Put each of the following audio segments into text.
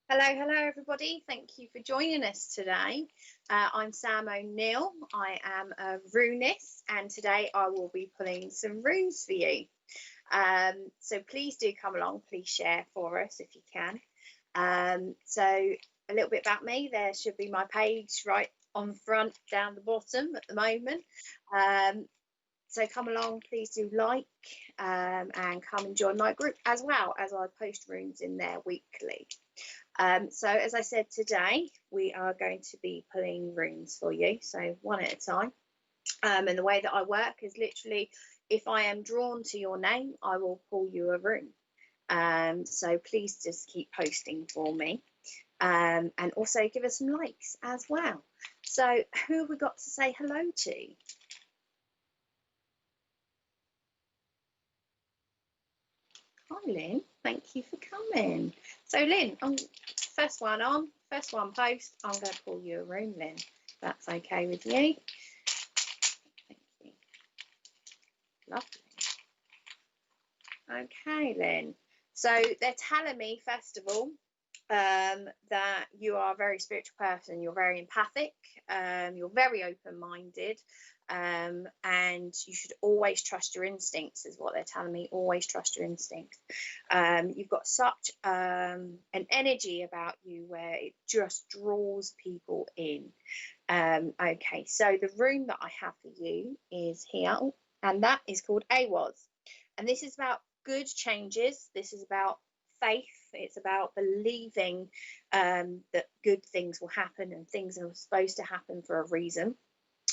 Hello everybody. Thank you for joining us today. I'm Sam O'Neill. I am a runist, and today I will be pulling some runes for you. So please do come along. Please share for us if you can. So a little bit about me. There should be my page right on front, down the bottom at the moment. So come along, please do like and come and join my group as well, as I post runes in there weekly. So as I said, today we are going to be pulling runes for you, so one at a time. And the way that I work is literally, if I am drawn to your name, I will pull you a rune. So please just keep posting for me, and also give us some likes as well. So who have we got to say hello to? Hi Lynn, thank you for coming. So Lynn, first one post, I'm going to pull you a rune, Lynn. That's okay with you. Thank you. Lovely. Okay, Lynn. So they're telling me, first of all, that you are a very spiritual person. You're very empathic. You're very open-minded. And you should always trust your instincts, is what they're telling me. Always trust your instincts. You've got such an energy about you where it just draws people in. Okay, so the rune that I have for you is here, and that is called Awaz. And this is about good changes. This is about faith. It's about believing that good things will happen, and things are supposed to happen for a reason.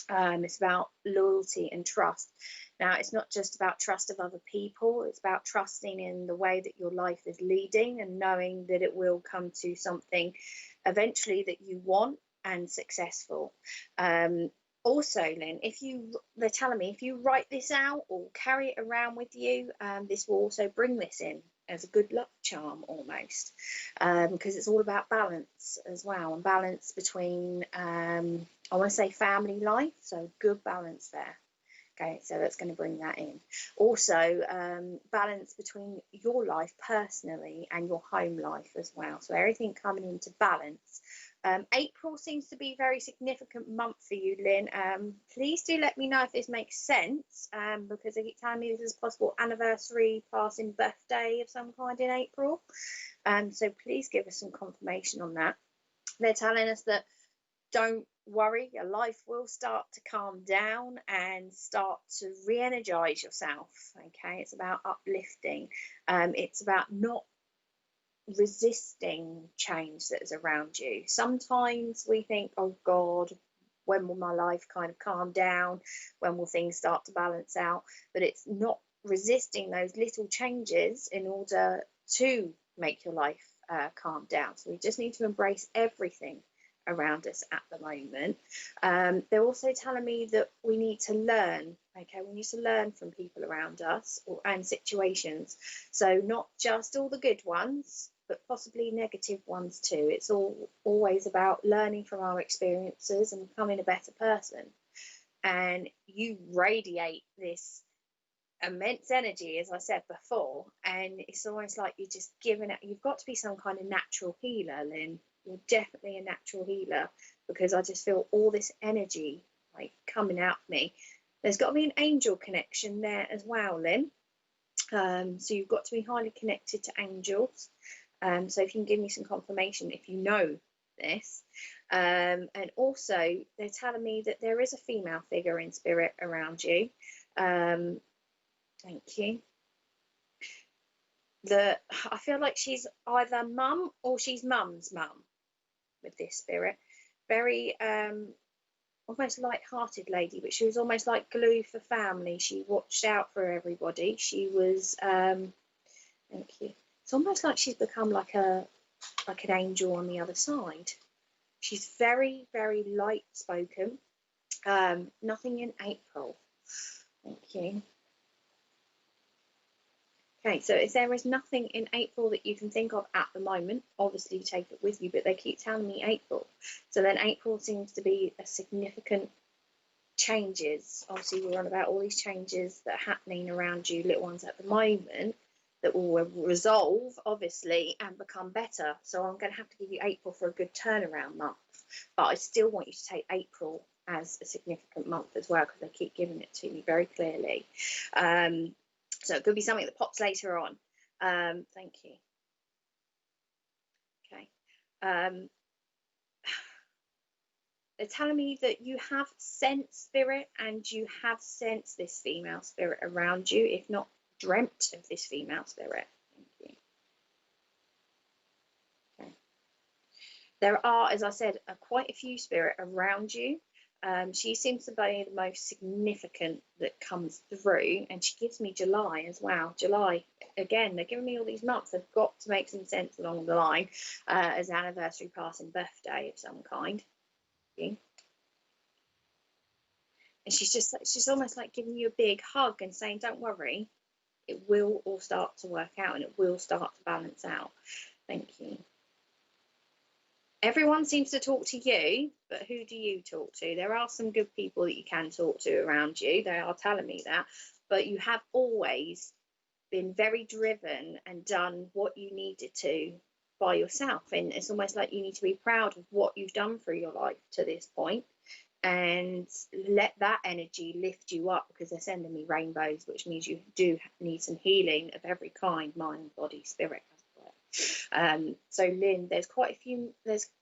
It's about loyalty and trust. Now, it's not just about trust of other people. It's about trusting in the way that your life is leading and knowing that it will come to something eventually that you want and successful. Also, Lynn, they're telling me if you write this out or carry it around with you, this will also bring this in as a good luck charm almost, because it's all about balance as well, and balance between, I want to say family life, so good balance there. Okay, so that's going to bring that in. Also, balance between your life personally and your home life as well. So everything coming into balance. April seems to be a very significant month for you, Lynn. Please do let me know if this makes sense, because they keep telling me this is a possible anniversary, passing, birthday of some kind in April. So please give us some confirmation on that. They're telling us that don't worry, your life will start to calm down and start to re-energize yourself. Okay, it's about uplifting. It's about not resisting change that is around you. Sometimes we think, oh God, when will my life kind of calm down? When will things start to balance out? But it's not resisting those little changes in order to make your life calm down. So we just need to embrace everything around us at the moment. They're also telling me that we need to learn. Okay, we need to learn from people around us and situations. So not just all the good ones, but possibly negative ones too. It's always about learning from our experiences and becoming a better person. And you radiate this immense energy, as I said before, and it's almost like you're just giving it. You've got to be some kind of natural healer, Lynn. You're definitely a natural healer, because I just feel all this energy like coming out of me. There's got to be an angel connection there as well, Lynn. So you've got to be highly connected to angels. So if you can give me some confirmation if you know this. And also they're telling me that there is a female figure in spirit around you. Thank you. I feel like she's either mum or she's mum's mum with this spirit. Very almost light-hearted lady, but she was almost like glue for family. She watched out for everybody. She was thank you. It's almost like she's become like an angel on the other side. She's very, very light spoken. Nothing in April. Thank you. Okay, so if there is nothing in April that you can think of at the moment, obviously take it with you, but they keep telling me April. So then April seems to be a significant changes. Obviously, we're on about all these changes that are happening around you, little ones at the moment. that will resolve, obviously, and become better. So I'm going to have to give you April for a good turnaround month. But I still want you to take April as a significant month as well, because they keep giving it to me very clearly. So it could be something that pops later on. Thank you. Okay. They're telling me that you have sensed spirit, and you have sensed this female spirit around you, if not dreamt of this female spirit. Thank you. Okay. There are, as I said, quite a few spirit around you. She seems to be the most significant that comes through, and she gives me July as well. July, again, they're giving me all these months. They've got to make some sense along the line, as anniversary, passing, birthday of some kind. And she's almost like giving you a big hug and saying, don't worry, it will all start to work out, and it will start to balance out. Thank you. Everyone seems to talk to you, but who do you talk to? There are some good people that you can talk to around you. They are telling me that, but you have always been very driven and done what you needed to by yourself. And it's almost like you need to be proud of what you've done for your life to this point, and let that energy lift you up, because they're sending me rainbows, which means you do need some healing of every kind, mind, body, spirit. So Lynn, there's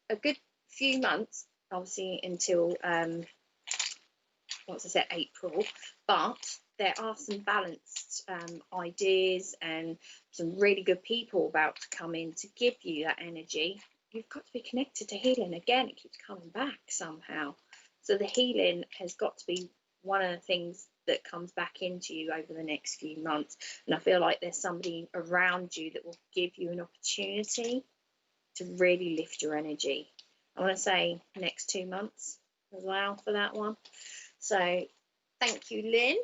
a good few months, obviously, until once I said April, but there are some balanced ideas and some really good people about to come in to give you that energy. You've got to be connected to healing. Again, it keeps coming back somehow. So the healing has got to be one of the things that comes back into you over the next few months. And I feel like there's somebody around you that will give you an opportunity to really lift your energy. I want to say next 2 months as well for that one. So thank you, Lynn.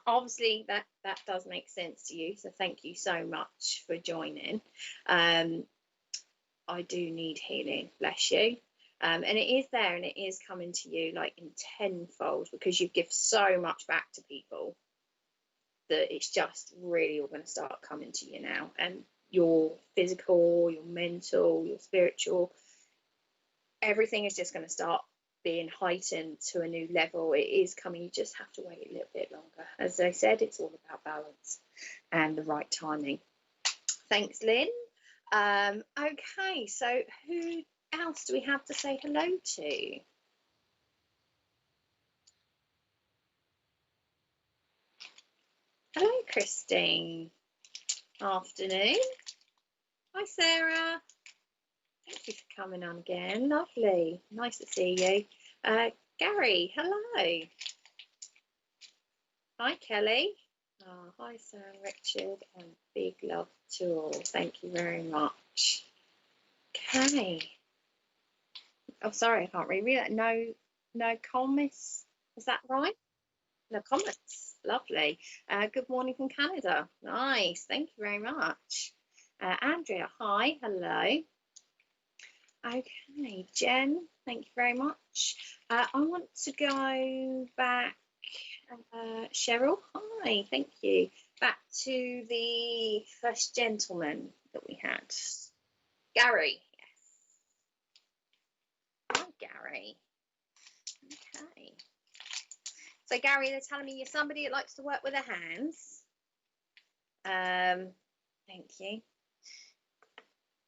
Obviously that does make sense to you, so thank you so much for joining. I do need healing, bless you. And it is there, and it is coming to you like in tenfold, because you give so much back to people that it's just really all going to start coming to you now. And your physical, your mental, your spiritual, everything is just going to start being heightened to a new level. It is coming. You just have to wait a little bit longer. As I said, it's all about balance and the right timing. Thanks, Lynn. Okay, so who else do we have to say hello to? Hello, Christine. Afternoon. Hi, Sarah. Thank you for coming on again. Lovely. Nice to see you. Gary, hello. Hi, Kelly. Oh, hi, Sam, Richard, and big love to all. Thank you very much. Okay. Oh, sorry, I can't read that. No comments. Is that right? No comments. Lovely. Good morning from Canada. Nice. Thank you very much. Andrea, hi. Hello. Okay, Jen, thank you very much. I want to go back. Cheryl, hi. Thank you. Back to the first gentleman that we had. Gary. Yes. Hi, Gary. Okay. So Gary, they're telling me you're somebody that likes to work with their hands. Thank you.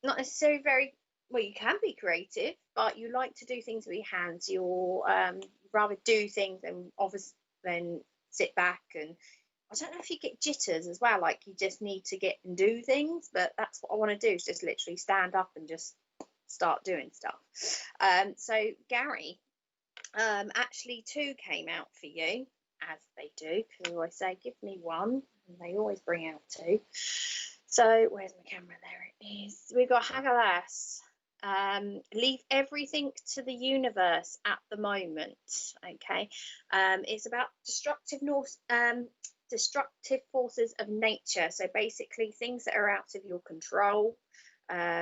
Not necessarily very well. You can be creative, but you like to do things with your hands. You'll rather do things than sit back. And I don't know if you get jitters as well, like you just need to get and do things. But that's what I want to do, is just literally stand up and just start doing stuff. So Gary, actually 2 came out for you, as they do, because I always say give me 1, and they always bring out 2. So where's my camera? There it is. We've got Hagalas. Leave everything to the universe at the moment. Okay. It's about destructive forces of nature. So basically things that are out of your control.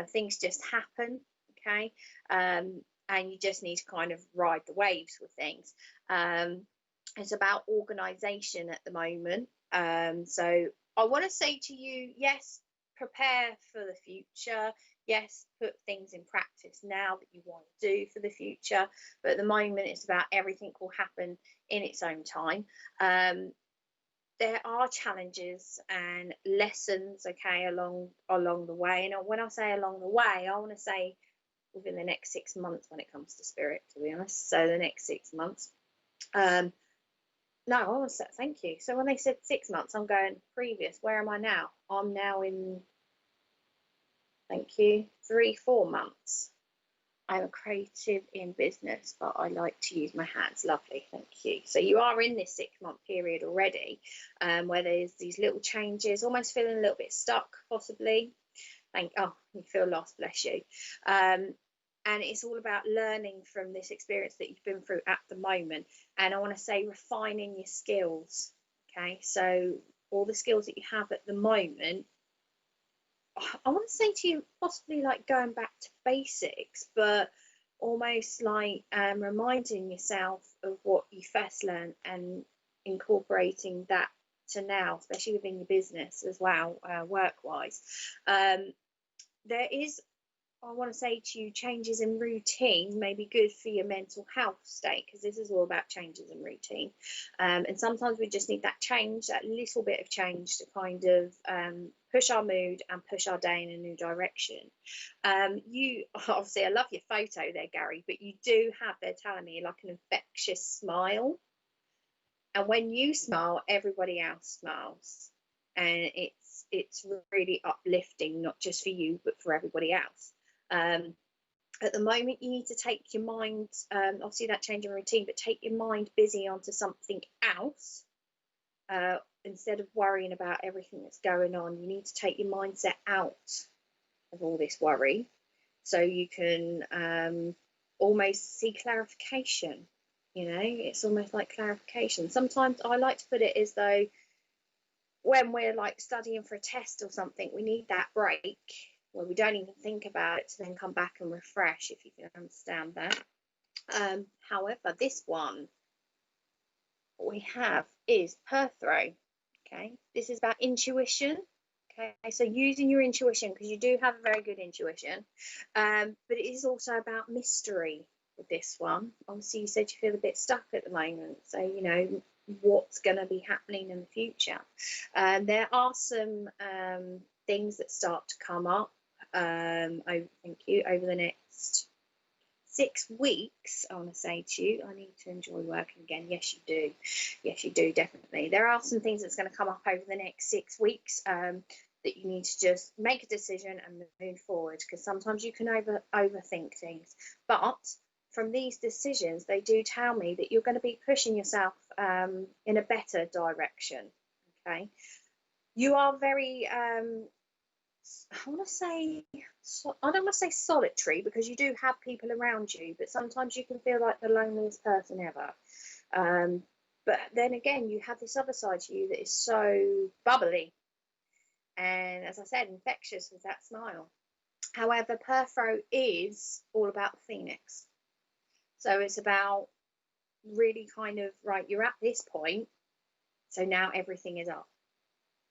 Things just happen. Okay. And you just need to kind of ride the waves with things. It's about organization at the moment. So I want to say to you, yes, prepare for the future. Yes, put things in practice now that you want to do for the future. But at the moment, it's about everything will happen in its own time. There are challenges and lessons, okay, along the way. And when I say along the way, I want to say within the next 6 months when it comes to spirit, to be honest. So the next 6 months. No, I want to say thank you. So when they said 6 months, I'm going previous. Where am I now? I'm now in, thank you, 3-4 months. I'm a creative in business, but I like to use my hands. Lovely, thank you. So you are in this 6-month period already, where there's these little changes, almost feeling a little bit stuck, possibly. Oh, you feel lost, bless you. And it's all about learning from this experience that you've been through at the moment. And I want to say refining your skills. Okay, so all the skills that you have at the moment, I want to say to you, possibly like going back to basics, but almost like reminding yourself of what you first learned and incorporating that to now, especially within your business as well, work-wise. There is, I want to say to you, changes in routine may be good for your mental health state, because this is all about changes in routine. And sometimes we just need that change, that little bit of change to kind of push our mood and push our day in a new direction. You obviously, I love your photo there, Gary, but you do have, they're telling me, like an infectious smile. And when you smile, everybody else smiles. And it's really uplifting, not just for you, but for everybody else. At the moment, you need to take your mind, obviously that change in routine, but take your mind busy onto something else. Instead of worrying about everything that's going on, you need to take your mindset out of all this worry, so you can almost see clarification. You know, it's almost like clarification. Sometimes I like to put it as though when we're like studying for a test or something, we need that break where we don't even think about it to then come back and refresh, if you can understand that. However, this one, what we have is Perthro. Okay, this is about intuition. Okay, so using your intuition, because you do have a very good intuition, but it is also about mystery with this one. Obviously, you said you feel a bit stuck at the moment, so you know what's going to be happening in the future. There are some things that start to come up over the next 6 weeks. I want to say to you, I need to enjoy working again. Yes, you do. Yes, you do, definitely. There are some things that's going to come up over the next 6 weeks that you need to just make a decision and move forward, because sometimes you can overthink things. But from these decisions, they do tell me that you're going to be pushing yourself in a better direction. Okay, you are very I don't want to say solitary, because you do have people around you, but sometimes you can feel like the loneliest person ever. But then again, you have this other side to you that is so bubbly and, as I said, infectious with that smile. However, Perfro is all about the Phoenix. So it's about really kind of, right, you're at this point, so now everything is up.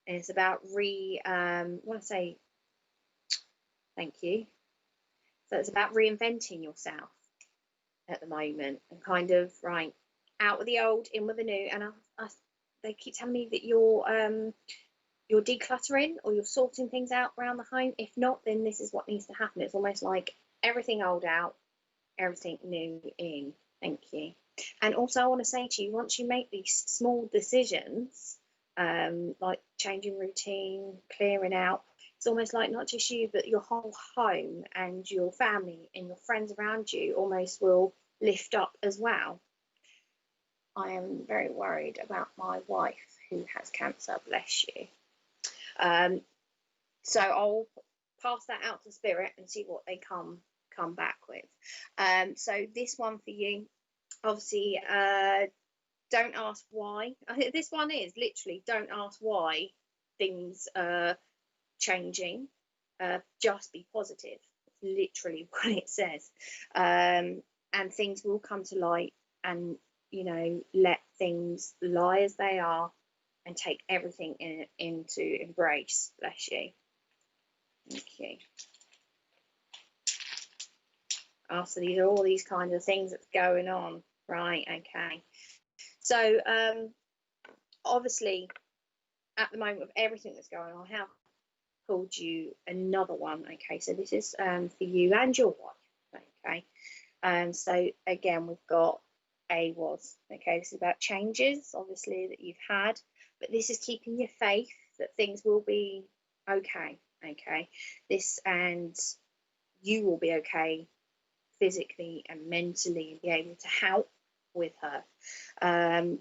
And it's about I want to say, thank you. So it's about reinventing yourself at the moment, and kind of, right, out with the old, in with the new. And they keep telling me that you're decluttering, or you're sorting things out around the home. If not, then this is what needs to happen. It's almost like everything old out, everything new in. Thank you. And also, I want to say to you, once you make these small decisions, like changing routine, clearing out, it's almost like not just you, but your whole home and your family and your friends around you almost will lift up as well. I am very worried about my wife who has cancer, bless you. So I'll pass that out to Spirit and see what they come back with. So this one for you, obviously, don't ask why. This one is literally, don't ask why things are changing. Just be positive. It's literally what it says. And things will come to light, and you know, let things lie as they are and take everything into embrace. Bless you. Thank you. Oh, so these are all these kinds of things that's going on. Right, okay. So obviously at the moment with everything that's going on, I have pulled you another one. Okay, so this is for you and your wife. Okay, so again we've got a was. Okay, this is about changes obviously that you've had, but this is keeping your faith that things will be okay. Okay, this, and you will be okay physically and mentally and be able to help with her.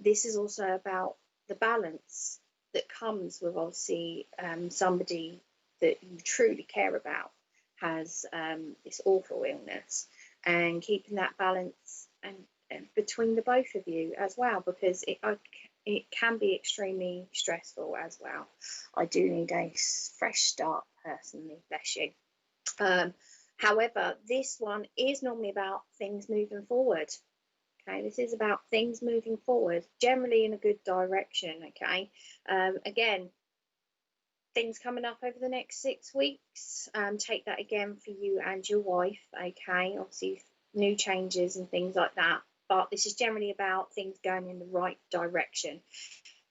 This is also about the balance that comes with obviously somebody that you truly care about has this awful illness, and keeping that balance and between the both of you as well, because it can be extremely stressful as well. I do need a fresh start personally, bless you. However, this one is normally about things moving forward. Okay, this is about things moving forward, generally in a good direction. Okay, again, things coming up over the next 6 weeks. Take that again for you and your wife. Okay, obviously new changes and things like that, but this is generally about things going in the right direction.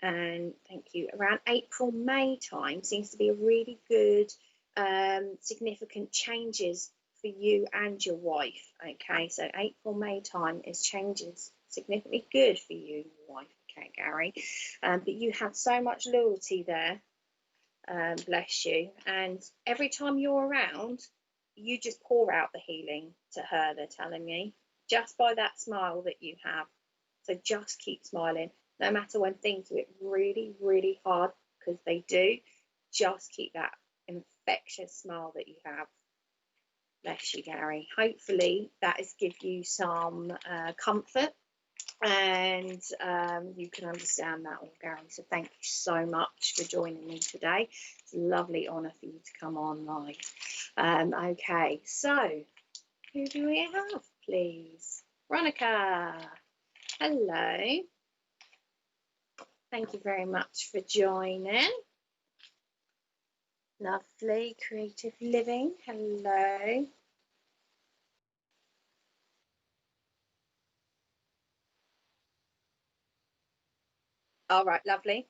And thank you. Around April, May time seems to be a really good significant changes for you and your wife. Okay, so April, May time is changes significantly good for you and your wife. Okay, Gary, but you have so much loyalty there, bless you, and every time you're around you just pour out the healing to her, they're telling me, just by that smile that you have. So just keep smiling no matter when things get really, really hard, because they do. Just keep that infectious smile that you have. Bless you, Gary. Hopefully that has give you some comfort, and you can understand that all, Gary. So thank you so much for joining me today. It's a lovely honour for you to come on live. Okay, so who do we have, please? Veronica. Hello. Thank you very much for joining. Lovely, creative living. Hello. All right, lovely.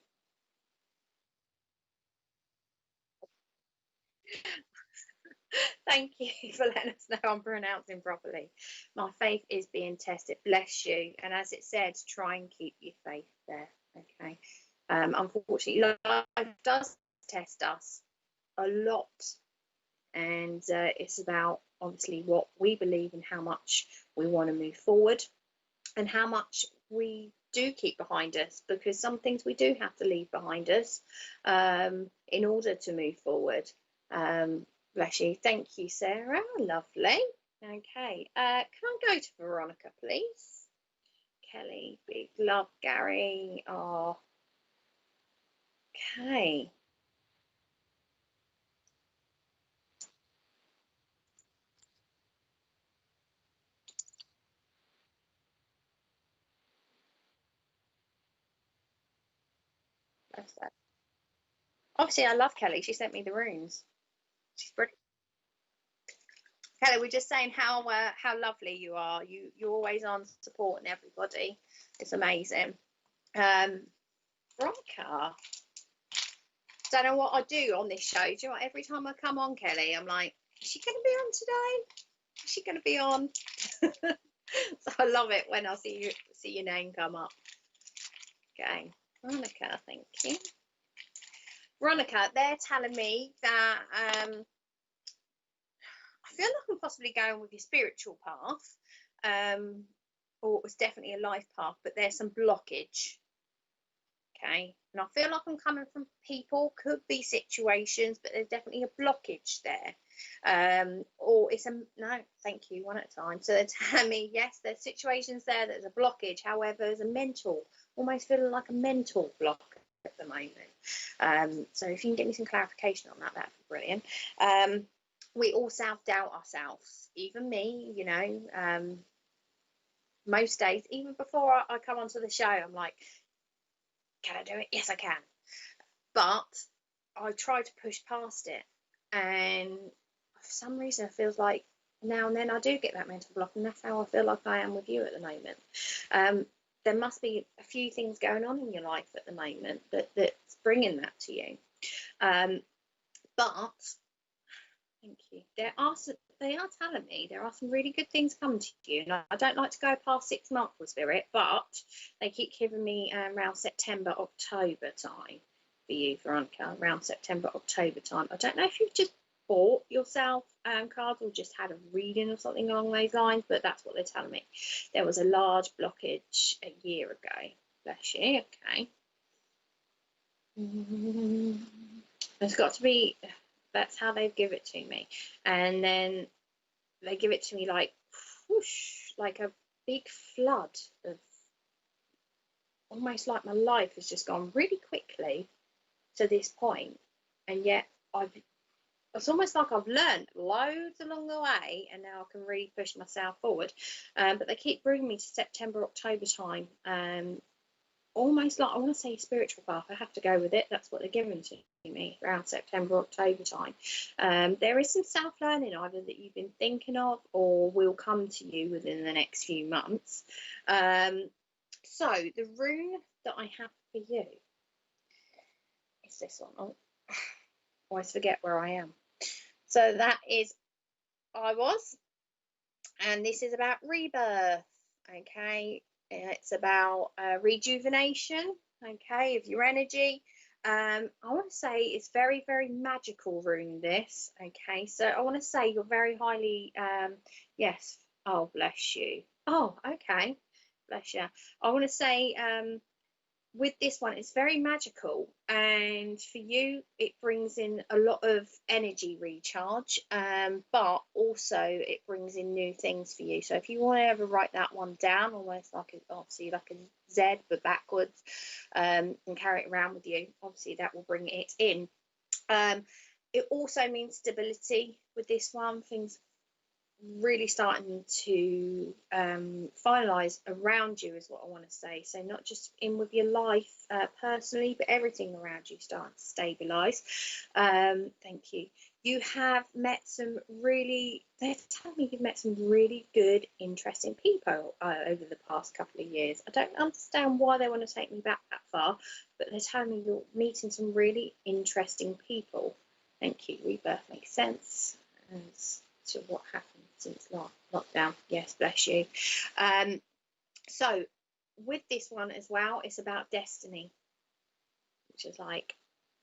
Thank you for letting us know I'm pronouncing properly. My faith is being tested. Bless you. And as it said, try and keep your faith there. Okay. Unfortunately, life does test us a lot. And it's about obviously what we believe and how much we want to move forward and how much we do keep behind us, because some things we do have to leave behind us in order to move forward. Bless you. Thank you, Sarah. Lovely. Okay. Can I go to Veronica, please? Kelly, big love, Gary. Oh, okay. That's that. Obviously, I love Kelly. She sent me the runes. She's brilliant. Kelly, we're just saying how lovely you are. You're always on supporting everybody. It's amazing. Veronica, don't know what I do on this show. Do you know what? Every time I come on, Kelly, I'm like, is she going to be on today? Is she going to be on? So I love it when I see your name come up. Okay, Veronica, thank you. Veronica, they're telling me that I feel like I'm possibly going with your spiritual path, or it was definitely a life path, but there's some blockage. Okay, and I feel like I'm coming from people, could be situations, but there's definitely a blockage there. Or it's a no, thank you, one at a time. So they're telling me, yes, there's situations there, there's a blockage. However, there's a mental, almost feeling like a mental block at the moment. So if you can get me some clarification on that, that'd be brilliant. We all self-doubt ourselves, even me, you know. Most days, even before I come onto the show, I'm like, can I do it? Yes, I can. But I try to push past it, and for some reason it feels like now and then I do get that mental block, and that's how I feel like I am with you at the moment. There must be a few things going on in your life at the moment that's bringing that to you. But thank you. They are telling me there are some really good things coming to you. And I don't like to go past 6 months with Spirit, but they keep giving me around September, October time for you, Veronica, around September, October time. I don't know if you've just bought yourself cards or just had a reading or something along those lines, but that's what they're telling me. There was a large blockage a year ago. Bless you. Okay. It's got to be, that's how they give it to me. And then they give it to me like whoosh, like a big flood of, almost like my life has just gone really quickly to this point, and yet it's almost like I've learned loads along the way, and now I can really push myself forward. But they keep bringing me to September, October time, almost like, I want to say spiritual path. I have to go with it. That's what they're giving to me around September, October time. There is some self-learning either that you've been thinking of or will come to you within the next few months. So the rune that I have for you is this one. Oh, I always forget where I am. So that is I was, and this is about rebirth. Okay, it's about rejuvenation, okay, of your energy. I want to say it's very, very magical rune, this. Okay, so I want to say you're very highly, yes, oh, bless you. Oh, okay, bless you. I want to say with this one, it's very magical, and for you it brings in a lot of energy recharge, but also it brings in new things for you. So if you want to ever write that one down, almost like obviously like a Z but backwards, and carry it around with you, obviously that will bring it in. It also means stability with this one, things really starting to finalize around you is what I want to say. So not just in with your life personally, but everything around you starting to stabilize. Thank you. You have met some really, they're telling me you've met some really good, interesting people over the past couple of years. I don't understand why they want to take me back that far, but they're telling me you're meeting some really interesting people. Thank you. Rebirth makes sense as to what happened since lockdown. Yes, bless you. So with this one as well, it's about destiny, which is like,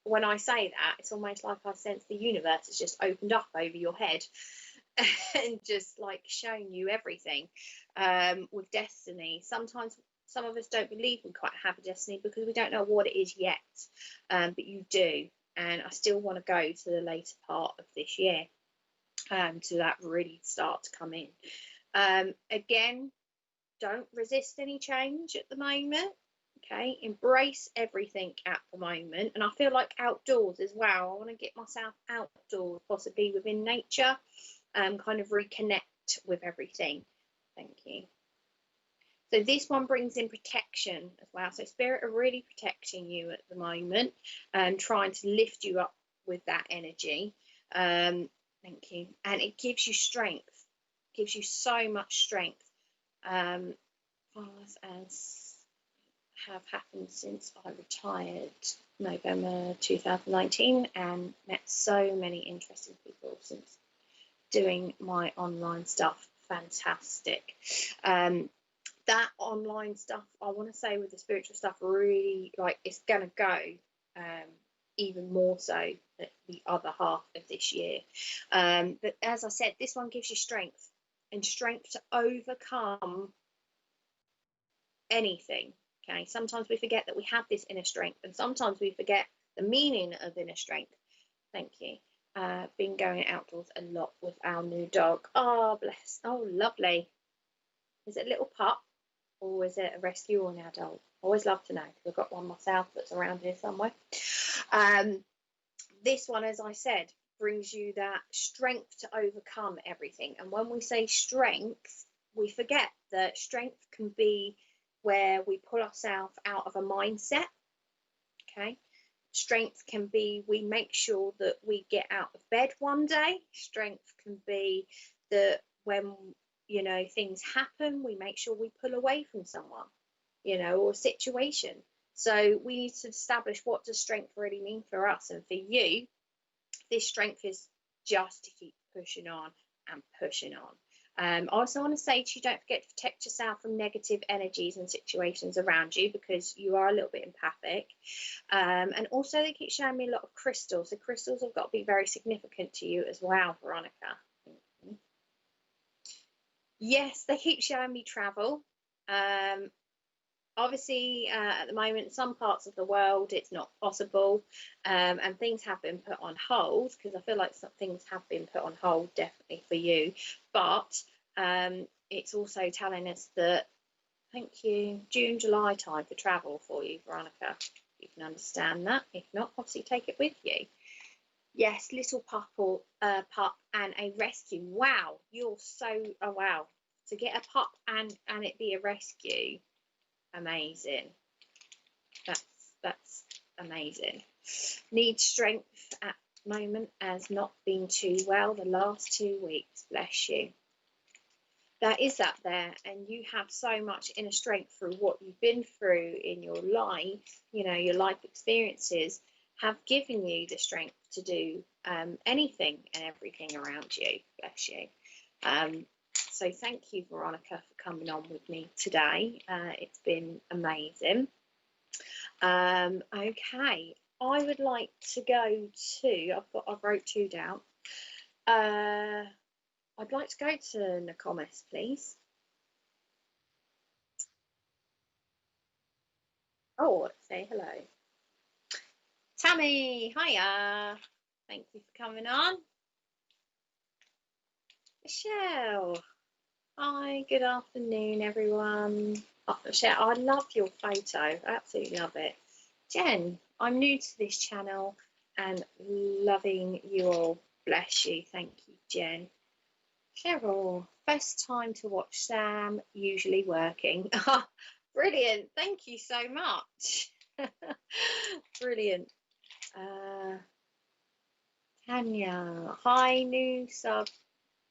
when I say that, it's almost like I sense the universe has just opened up over your head and just like showing you everything with destiny. Sometimes some of us don't believe we quite have a destiny because we don't know what it is yet, but you do. And I still want to go to the later part of this year to that really start to come in. Again, don't resist any change at the moment. Okay, embrace everything at the moment. And I feel like outdoors as well. I want to get myself outdoors, possibly within nature, kind of reconnect with everything. Thank you. So this one brings in protection as well. So Spirit are really protecting you at the moment and trying to lift you up with that energy. Thank you. And it gives you strength. It gives you so much strength. As have happened since I retired November 2019 and met so many interesting people since doing my online stuff. Fantastic. That online stuff, I want to say with the spiritual stuff, really like it's going to go even more so at the other half of this year. But as I said, this one gives you strength and strength to overcome anything. Okay, sometimes we forget that we have this inner strength, and sometimes we forget the meaning of inner strength. Thank you. Been going outdoors a lot with our new dog. Oh, bless. Oh, lovely. Is it a little pup or is it a rescue or an adult? I always love to know because I've got one myself that's around here somewhere. This one, as I said, brings you that strength to overcome everything. And when we say strength, we forget that strength can be where we pull ourselves out of a mindset. Okay. Strength can be we make sure that we get out of bed one day. Strength can be that when, you know, things happen, we make sure we pull away from someone, you know, or a situation. So we need to establish, what does strength really mean for us? And for you, this strength is just to keep pushing on and pushing on. I also want to say to you, don't forget to protect yourself from negative energies and situations around you, because you are a little bit empathic. And also they keep showing me a lot of crystals. So crystals have got to be very significant to you as well, Veronica. Yes, they keep showing me travel. Obviously, at the moment, some parts of the world, it's not possible, and things have been put on hold, because I feel like some things have been put on hold, definitely for you. But it's also telling us that, thank you, June, July time for travel for you, Veronica. You can understand that. If not, obviously take it with you. Yes, little pup and a rescue. Wow, you're so, oh wow. To get a pup and it be a rescue. Amazing. That's amazing. Need strength at the moment, as not been too well the last 2 weeks. Bless you. That is up there, and you have so much inner strength through what you've been through in your life. You know, your life experiences have given you the strength to do anything and everything around you. Bless you. So thank you, Veronica, for coming on with me today. It's been amazing. Okay, I would like to go to, I wrote 2 down. I'd like to go to Nokomis, please. Oh, let's say hello. Tammy, hiya. Thank you for coming on. Michelle. Hi, good afternoon, everyone. Oh, Michelle, I love your photo. Absolutely love it. Jen, I'm new to this channel and loving you all. Bless you. Thank you, Jen. Cheryl, best time to watch Sam, usually working. Brilliant. Thank you so much. Brilliant. Tanya, hi, new sub.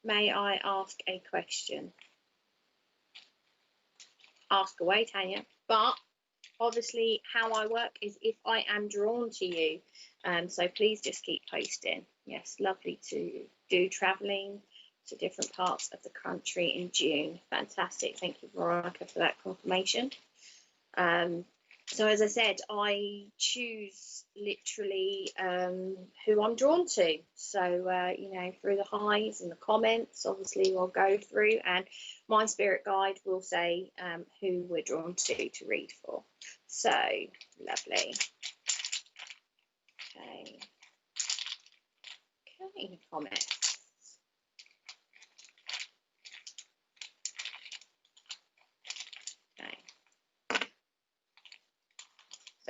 May I ask a question? Ask away, Tanya. But obviously how I work is if I am drawn to you. So please just keep posting. Yes, lovely to do traveling to different parts of the country in June. Fantastic. Thank you, Veronica, for that confirmation. So as I said, I choose literally who I'm drawn to. So, you know, through the highs and the comments, obviously I'll go through, and my spirit guide will say who we're drawn to read for. So, lovely. Okay. Okay, comments.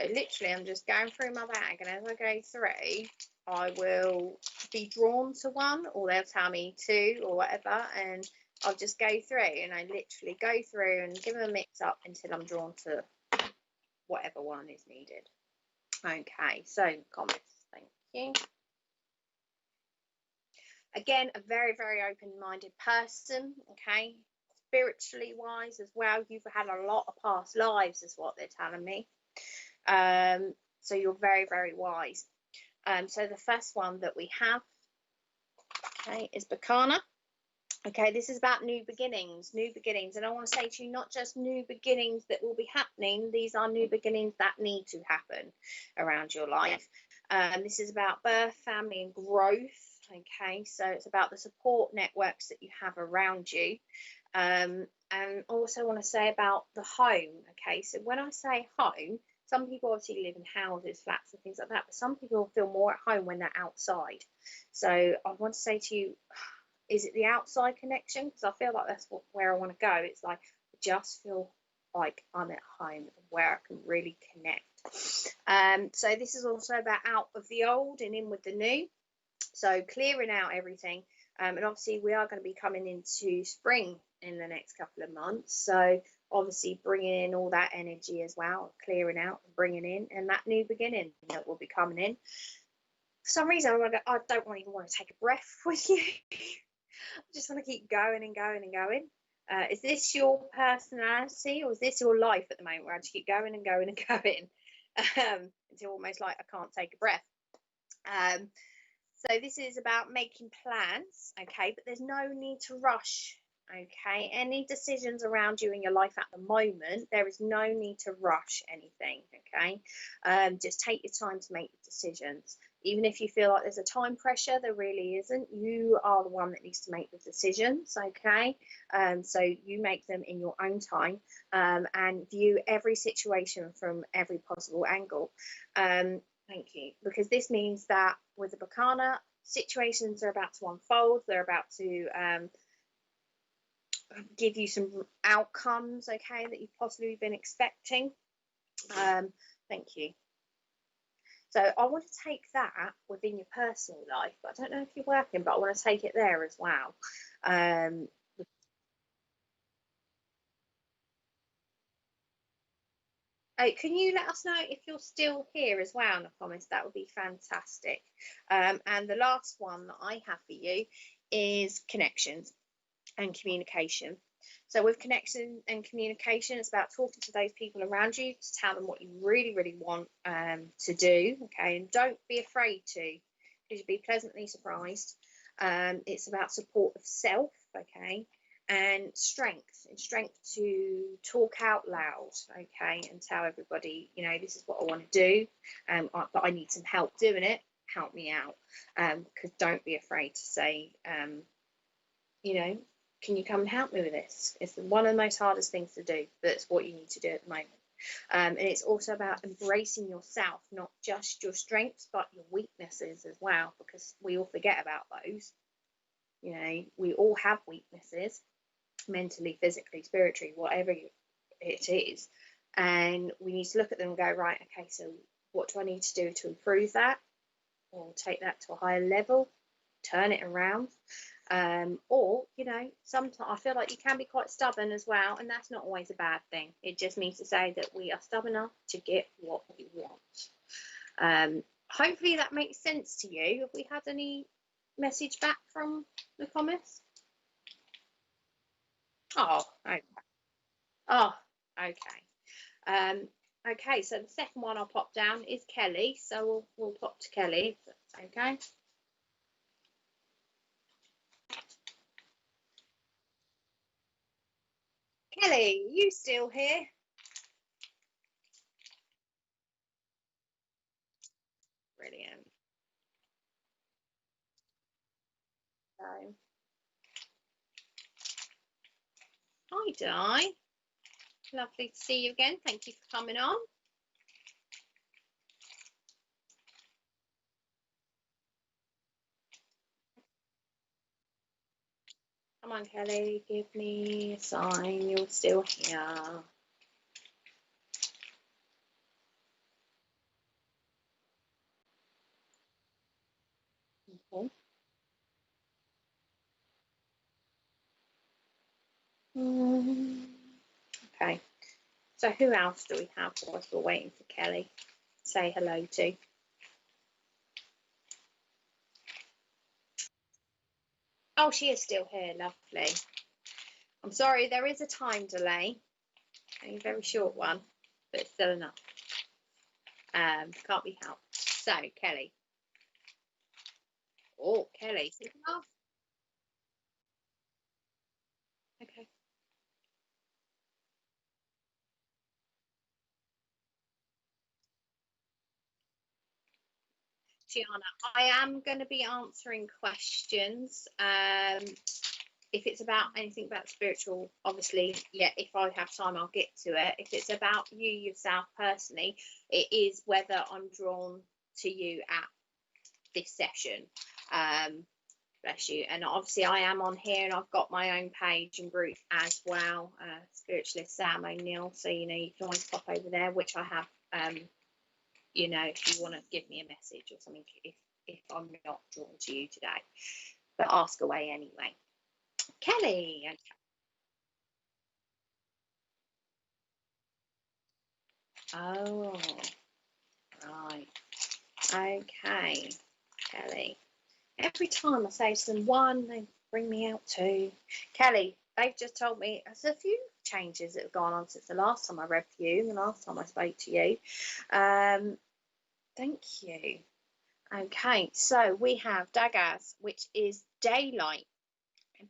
So literally, I'm just going through my bag, and as I go through, I will be drawn to one, or they'll tell me 2 or whatever, and I'll just go through, and I literally go through and give them a mix up until I'm drawn to whatever one is needed. Okay, so comments, thank you. Again, a very, very open-minded person, okay? Spiritually wise as well. You've had a lot of past lives is what they're telling me. So you're very, very wise. So the first one that we have, okay, is Bacana. Okay, this is about new beginnings, and I want to say to you, not just new beginnings that will be happening, these are new beginnings that need to happen around your life. This is about birth, family, and growth. Okay, so it's about the support networks that you have around you. And also want to say about the home. Okay, so when I say home, some people obviously live in houses, flats, and things like that, but some people feel more at home when they're outside. So I want to say to you, is it the outside connection? Because I feel like that's where I want to go. It's like, I just feel like I'm at home, where I can really connect. So this is also about out of the old and in with the new. So clearing out everything. And obviously we are going to be coming into spring in the next couple of months. So obviously bringing in all that energy as well, clearing out and bringing in, and that new beginning that will be coming in. For some reason, I don't even want to take a breath with you. I just want to keep going and going and going. Is this your personality, or is this your life at the moment, where I just keep going and going and going until almost like I can't take a breath? So this is about making plans, okay, but there's no need to rush, okay? Any decisions around you in your life at the moment, there is no need to rush anything, okay? Just take your time to make the decisions. Even if you feel like there's a time pressure, there really isn't. You are the one that needs to make the decisions, okay? So you make them in your own time, and view every situation from every possible angle. Thank you. Because this means that with the Bacana, situations are about to unfold. They're about to give you some outcomes, okay, that you've possibly been expecting. Thank you. So I want to take that within your personal life. But I don't know if you're working, but I want to take it there as well. Can you let us know if you're still here as well in the comments? That would be fantastic. And the last one that I have for you is connections and communication. So with connection and communication, it's about talking to those people around you to tell them what you really, really want to do, okay? And don't be afraid to, because you'll be pleasantly surprised. It's about support of self, okay? And strength to talk out loud, okay, and tell everybody, you know, this is what I want to do, but I need some help doing it. Help me out, because don't be afraid to say, you know, can you come and help me with this? It's one of the most hardest things to do, but it's what you need to do at the moment. And it's also about embracing yourself, not just your strengths, but your weaknesses as well, because we all forget about those. You know, we all have weaknesses, mentally, physically, spiritually, whatever it is. And we need to look at them and go, right, okay, so what do I need to do to improve that, or take that to a higher level, turn it around? Or, you know, sometimes I feel like you can be quite stubborn as well, and that's not always a bad thing. It just means to say that we are stubborn enough to get what we want. Hopefully that makes sense to you. Have we had any message back from the comments? Oh, okay. Oh, okay. Okay, so the second one I'll pop down is Kelly. So we'll pop to Kelly, if that's okay. Kelly, are you still here? Brilliant. So, hi, Di. Lovely to see you again. Thank you for coming on. Come on, Kelly, give me a sign you're still here. Okay. Okay. So who else do we have whilst we're waiting for Kelly? Say hello to. Oh, she is still here. Lovely. I'm sorry, there is a time delay. A very short one, but it's still enough. Can't be helped. So, Kelly. Oh, Kelly. Okay. Gianna, I am going to be answering questions. If it's about anything about spiritual, obviously, yeah, if I have time, I'll get to it. If it's about you yourself personally, it is whether I'm drawn to you at this session. Bless you. And obviously I am on here, and I've got my own page and group as well, Spiritualist Sam O'Neill. So, you know, you can always pop over there, which I have, you know, if you want to give me a message or something, if I'm not drawn to you today. But ask away anyway. Kelly. Okay. Oh, right. Okay, Kelly. Every time I say to them one, they bring me out two. Kelly, they've just told me there's a few changes that have gone on since the last time I read for you and the last time I spoke to you. Thank you. Okay, so we have Dagaz, which is daylight.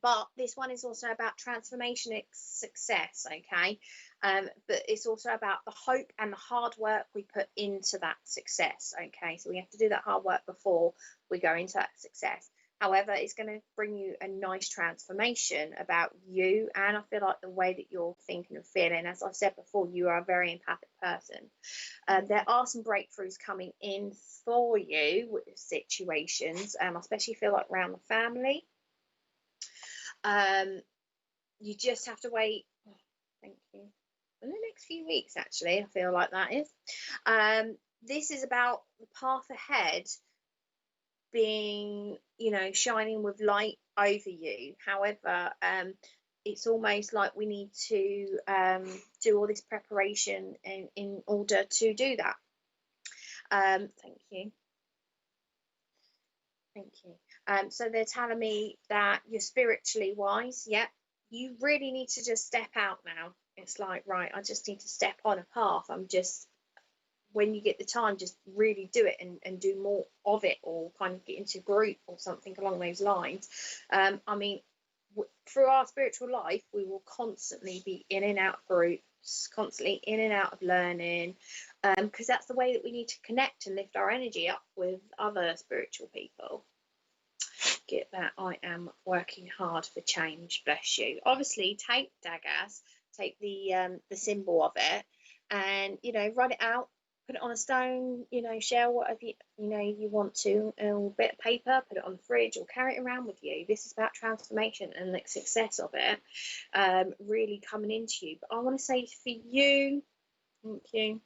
But this one is also about transformation success, okay? But it's also about the hope and the hard work we put into that success, okay? So we have to do that hard work before we go into that success. However, it's going to bring you a nice transformation about you, and I feel like the way that you're thinking and feeling. As I've said before, you are a very empathic person. There are some breakthroughs coming in for you with situations, I especially feel like around the family. You just have to wait. Oh, thank you. In the next few weeks, actually, I feel like that is. This is about the path ahead being, shining with light over you. However, it's almost like we need to do all this preparation in order to do that. Thank you. Thank you. So they're telling me that you're spiritually wise. Yeah, you really need to just step out now. It's like, right, I just need to step on a path. When you get the time, just really do it and do more of it, or kind of get into a group or something along those lines. Through our spiritual life, we will constantly be in and out of groups, constantly in and out of learning, because that's the way that we need to connect and lift our energy up with other spiritual people. Get that. I am working hard for change. Bless you. Obviously, take Dagas, take the symbol of it, and write it out, put it on a stone, share whatever you want to, a bit of paper, put it on the fridge, or carry it around with you. This is about transformation and the success of it really coming into you. But I want to say for you, thank you,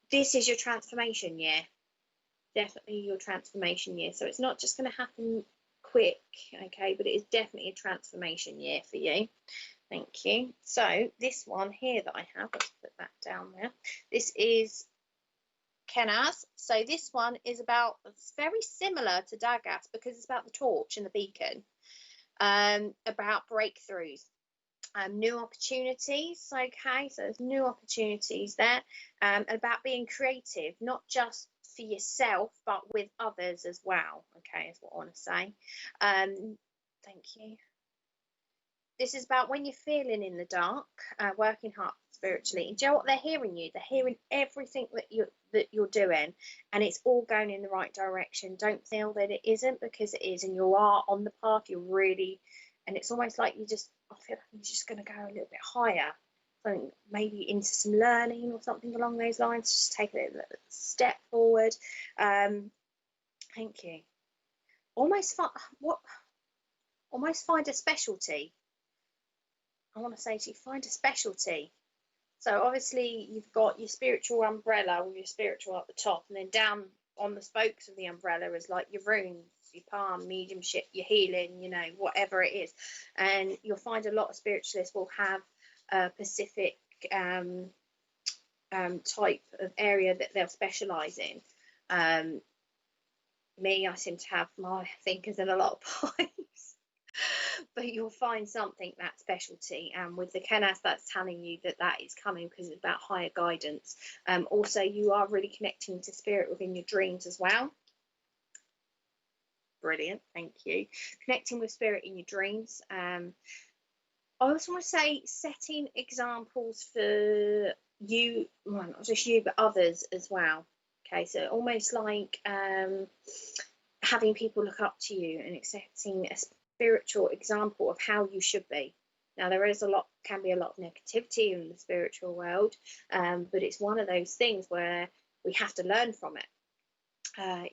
this is your transformation year. Definitely your transformation year. So it's not just going to happen quick, okay, but it is definitely a transformation year for you. Thank you. So this one here that I have, let's put that down there. This is Kenaz. So this one is about, it's very similar to Dagas because it's about the torch and the beacon, about breakthroughs. New opportunities, okay, so there's new opportunities there, and about being creative, not just for yourself but with others as well, okay, is what I want to say. Thank you. This is about when you're feeling in the dark, working hard spiritually. And do you know what? They're hearing you. They're hearing everything that you're doing, and it's all going in the right direction. Don't feel that it isn't, because it is, and you are on the path. You're really, and it's almost like I feel like you're just going to go a little bit higher. So maybe into some learning or something along those lines. Just take a little step forward. Thank you. Almost find a specialty. I want to say to you, find a specialty. So obviously you've got your spiritual umbrella with your spiritual at the top, and then down on the spokes of the umbrella is like your runes, your palm, mediumship, your healing, whatever it is. And you'll find a lot of spiritualists will have a specific type of area that they'll specialize in. Me, I seem to have my fingers in a lot of pies. But you'll find something, that specialty, and with the Kenas, that's telling you that is coming because it's about higher guidance. Also, you are really connecting to spirit within your dreams as well. Brilliant, thank you. Connecting with spirit in your dreams. I also want to say setting examples for you, well, not just you but others as well. Okay, so almost like having people look up to you and accepting a spiritual example of how you should be. Now there can be a lot of negativity in the spiritual world, but it's one of those things where we have to learn from it.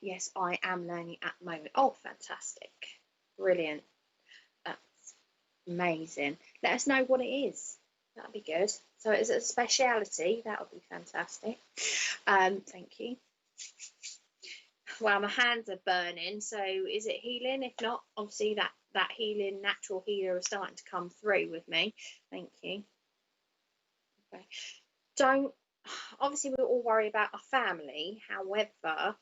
Yes, I am learning at the moment. Oh, fantastic, brilliant, that's amazing. Let us know what it is. That'd be good. So it's a speciality. That would be fantastic. Thank you. Well, my hands are burning, so is it healing? If not, obviously that healing, natural healer is starting to come through with me. Thank you. Okay. don't, obviously we all worry about our family, however,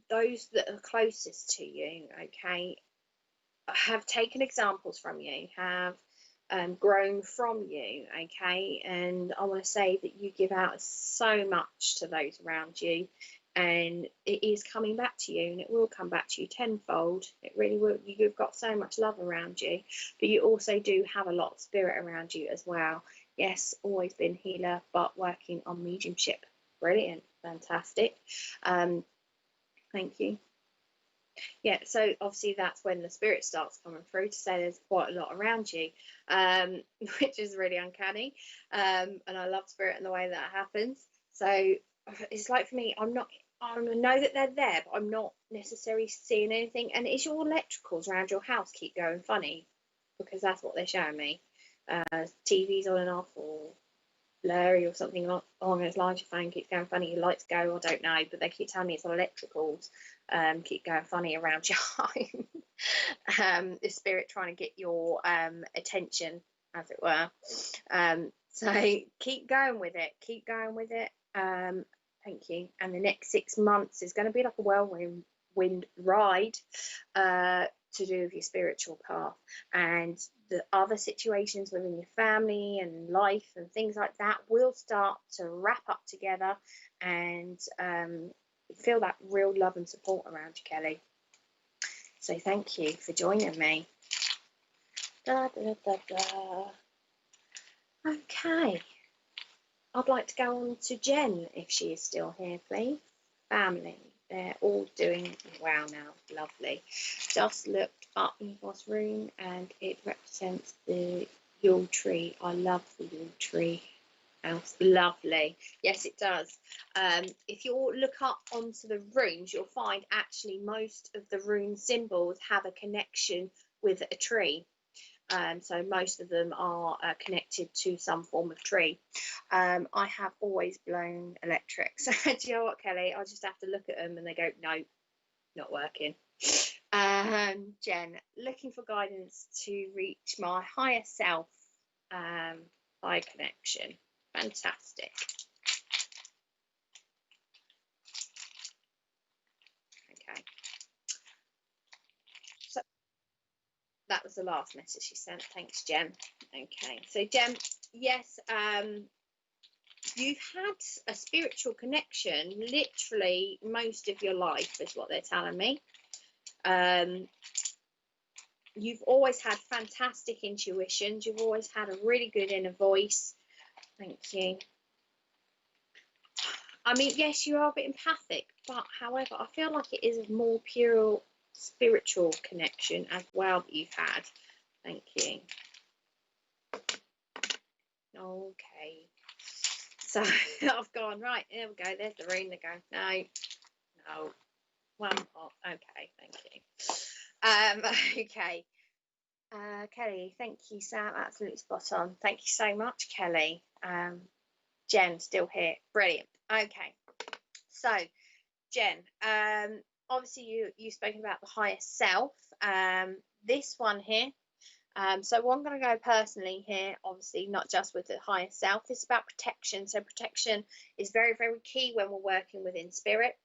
those that are closest to you, okay, have taken examples from you, have grown from you, okay, and I want to say that you give out so much to those around you, and it is coming back to you, and it will come back to you tenfold. It really will. You've got so much love around you, but you also do have a lot of spirit around you as well. Yes, always been healer, but working on mediumship. Brilliant, fantastic. Thank you. Yeah, so obviously that's when the spirit starts coming through to say there's quite a lot around you, which is really uncanny. And I love spirit and the way that happens. So it's like, for me, I know that they're there, but I'm not necessarily seeing anything. And it's your electricals around your house keep going funny, because that's what they're showing me. TV's on and off, or blurry, or something along those lines. Your phone keeps going funny, your lights go, I don't know, but they keep telling me it's electricals keep going funny around your home. The spirit trying to get your attention, as it were. So keep going with it, keep going with it. Thank you. And the next 6 months is going to be like a whirlwind ride to do with your spiritual path, and the other situations within your family and life and things like that will start to wrap up together, and feel that real love and support around you, Kelly. So thank you for joining me. Da, da, da, da. Okay, I'd like to go on to Jen, if she is still here, please. Family, they're all doing well now. Lovely. Just looked up Eagle's Rune, and it represents the Yule tree. I love the Yule tree house. Lovely. Yes, it does. If you look up onto the runes, you'll find actually most of the rune symbols have a connection with a tree. So most of them are connected to some form of tree. I have always blown electrics. Do you know what, Kelly? I just have to look at them and they go, no, not working. Jen, looking for guidance to reach my higher self by connection. Fantastic. Okay. So that was the last message she sent. Thanks, Jen. Okay. So, Jen, yes, you've had a spiritual connection literally most of your life, is what they're telling me. You've always had fantastic intuitions. You've always had a really good inner voice. Thank you. I mean, yes, you are a bit empathic, but however, I feel like it is a more pure spiritual connection as well that you've had. Thank you. Okay. So I've gone, right, there we go. There's the rune. They go, no, one pot. Okay, thank you. Okay. Kelly, thank you, Sam. Absolutely spot on. Thank you so much, Kelly. Jen, still here. Brilliant. Okay. So, Jen, obviously you've spoken about the higher self. This one here. So I'm going to go personally here, obviously, not just with the higher self. It's about protection. So protection is very, very key when we're working within spirit.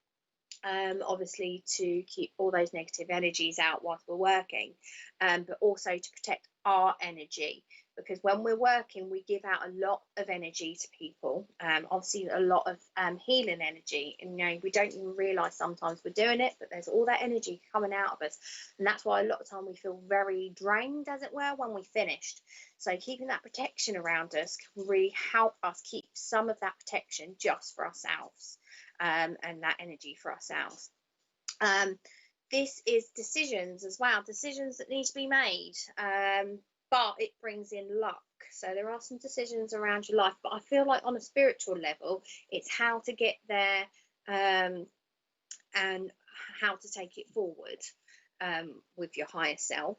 Obviously to keep all those negative energies out whilst we're working, but also to protect our energy, because when we're working we give out a lot of energy to people, obviously a lot of healing energy, and we don't even realize sometimes we're doing it, but there's all that energy coming out of us, and that's why a lot of time we feel very drained, as it were, when we finished. So keeping that protection around us can really help us keep some of that protection just for ourselves. And that energy for ourselves. This is decisions as well, decisions that need to be made, but it brings in luck. So there are some decisions around your life, but I feel like on a spiritual level, it's how to get there and how to take it forward with your higher self.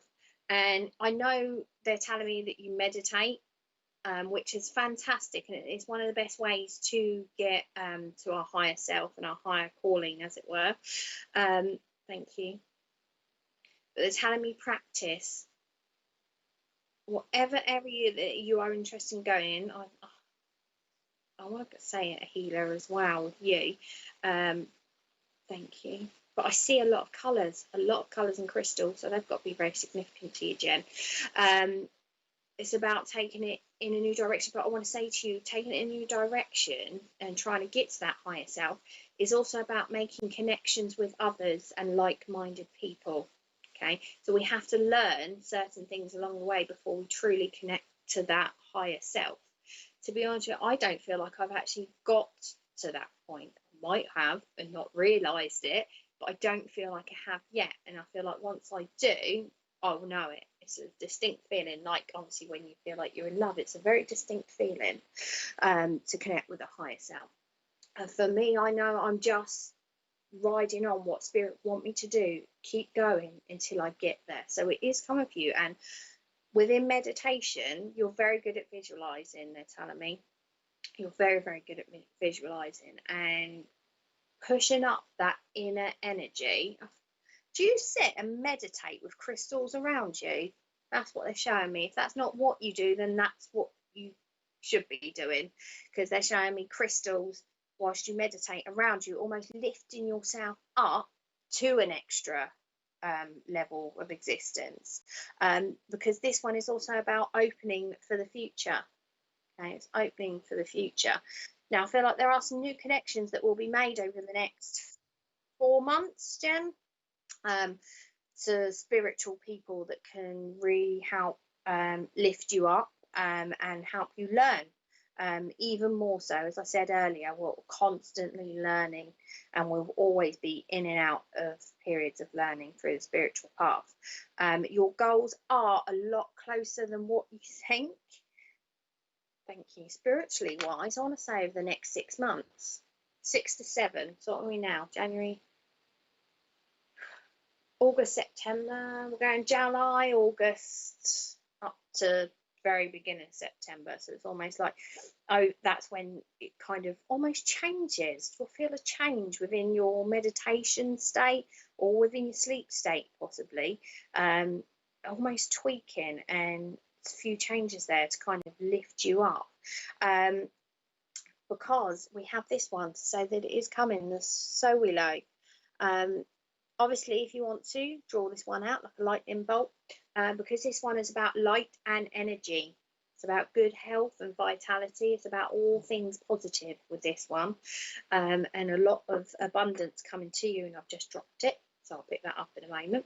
And I know they're telling me that you meditate, which is fantastic, and it's one of the best ways to get to our higher self and our higher calling, as it were. Thank you. But they're telling me practice whatever area that you are interested in going in. want to say a healer as well with you. Thank you. But I see a lot of colours and crystals, so they've got to be very significant to you, Jen. It's about taking it in a new direction. But I want to say to you, taking it in a new direction and trying to get to that higher self is also about making connections with others and like-minded people. Okay, so we have to learn certain things along the way before we truly connect to that higher self. To be honest with you, I don't feel like I've actually got to that point. I might have and not realised it, but I don't feel like I have yet. And I feel like once I do, I will know it. It's a distinct feeling, like obviously when you feel like you're in love, it's a very distinct feeling to connect with a higher self. And for me, I know I'm just riding on what spirit want me to do, keep going until I get there. So it is coming for you. And within meditation, you're very good at visualizing, they're telling me. You're very, very good at visualizing and pushing up that inner energy. Do you sit and meditate with crystals around you? That's what they're showing me. If that's not what you do, then that's what you should be doing, because they're showing me crystals whilst you meditate around you, almost lifting yourself up to an extra level of existence, because this one is also about opening for the future. Okay, it's opening for the future. Now I feel like there are some new connections that will be made over the next 4 months, Jen, to spiritual people that can really help lift you up and help you learn. Even more so, as I said earlier, we're constantly learning and we'll always be in and out of periods of learning through the spiritual path. Your goals are a lot closer than what you think. Thank you. Spiritually wise, I want to say over the next 6 months, 6 to 7. So what are we now? January, August, September. We're going July, August, up to very beginning of September. So it's almost like, oh, that's when it kind of almost changes. You'll feel a change within your meditation state or within your sleep state, possibly, almost tweaking, and a few changes there to kind of lift you up, because we have this one to say that it is coming, the so willow. Obviously, if you want to draw this one out like a lightning bolt, because this one is about light and energy. It's about good health and vitality. It's about all things positive with this one, and a lot of abundance coming to you. And I've just dropped it, so I'll pick that up in a moment.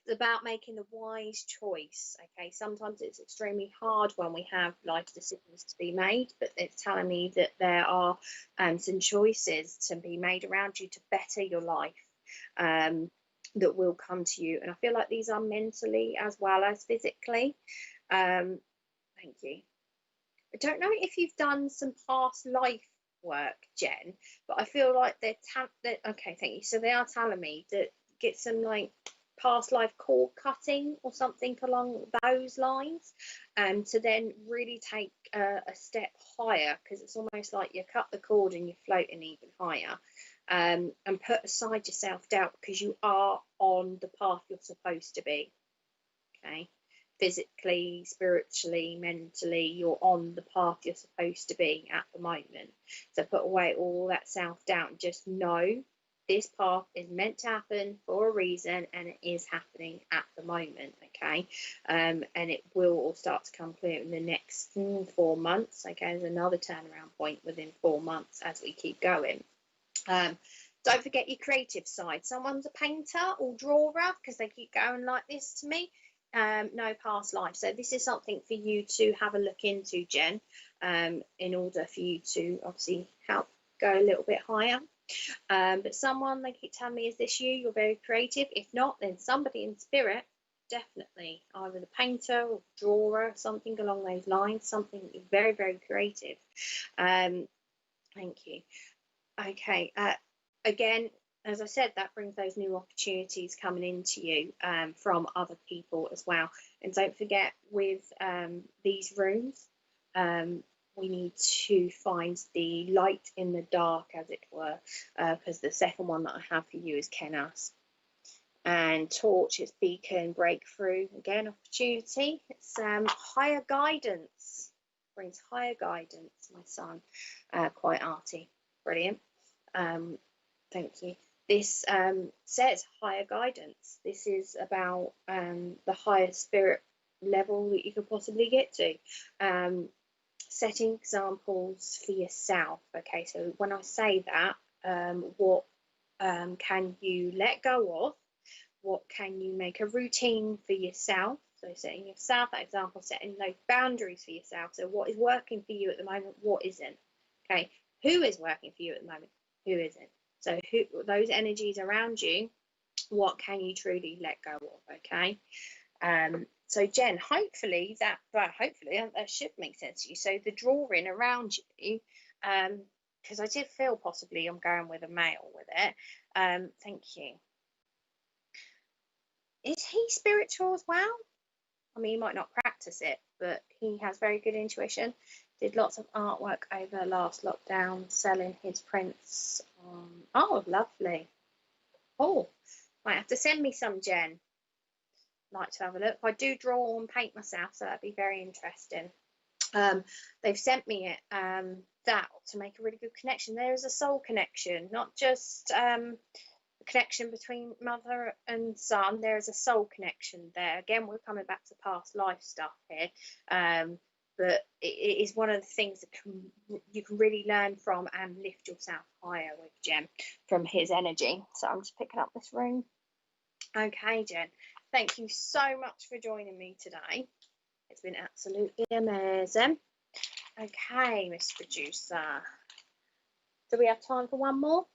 It's about making the wise choice. Okay, sometimes it's extremely hard when we have life decisions to be made, but it's telling me that there are some choices to be made around you to better your life, that will come to you. And I feel like these are mentally as well as physically. Thank you. I don't know if you've done some past life work, Jen, but I feel like they're okay, thank you. So they are telling me that get some like past life cord cutting or something along those lines, to then really take a step higher, because it's almost like you cut the cord and you're floating even higher, and put aside your self-doubt, because you are on the path you're supposed to be. Okay, physically, spiritually, mentally, you're on the path you're supposed to be at the moment. So put away all that self-doubt and just know this path is meant to happen for a reason, and it is happening at the moment. Okay, and it will all start to come clear in the next 4 months. Okay, there's another turnaround point within 4 months as we keep going. Don't forget your creative side. Someone's a painter or drawer, because they keep going like this to me. No past life. So this is something for you to have a look into, Jen, in order for you to obviously help go a little bit higher. But someone, they keep telling me, is this you? You're very creative. If not, then somebody in spirit, definitely, either the painter or drawer, something along those lines, something very, very creative. Thank you. Okay, again, as I said, that brings those new opportunities coming into you from other people as well. And don't forget, with these rooms, we need to find the light in the dark, as it were, because the second one that I have for you is Kenas. And torch is beacon, breakthrough, again, opportunity. It's higher guidance. brings higher guidance, my son. Quite arty. Brilliant. Thank you. This says higher guidance. This is about the highest spirit level that you could possibly get to. Setting examples for yourself. Okay, so when I say that, what can you let go of? What can you make a routine for yourself? So setting yourself that example, setting those boundaries for yourself. So what is working for you at the moment? What isn't? Okay, who is working for you at the moment? Who isn't? So who, those energies around you, what can you truly let go of? Okay. So Jen, hopefully that should make sense to you. So the drawing around you, because I did feel possibly I'm going with a male with it. Thank you. Is he spiritual as well? I mean, he might not practice it, but he has very good intuition. Did lots of artwork over last lockdown, selling his prints. Oh, lovely. Oh, might have to send me some, Jen. Like to have a look. I do draw and paint myself, so that'd be very interesting. They've sent me it, that to make a really good connection. There is a soul connection, not just a connection between mother and son. There is a soul connection there. Again, we're coming back to past life stuff here, but it is one of the things that you can really learn from and lift yourself higher with Jen from his energy. So I'm just picking up this room. Okay, Jen, thank you so much for joining me today. It's been absolutely amazing. Okay, Miss Producer. Do we have time for one more?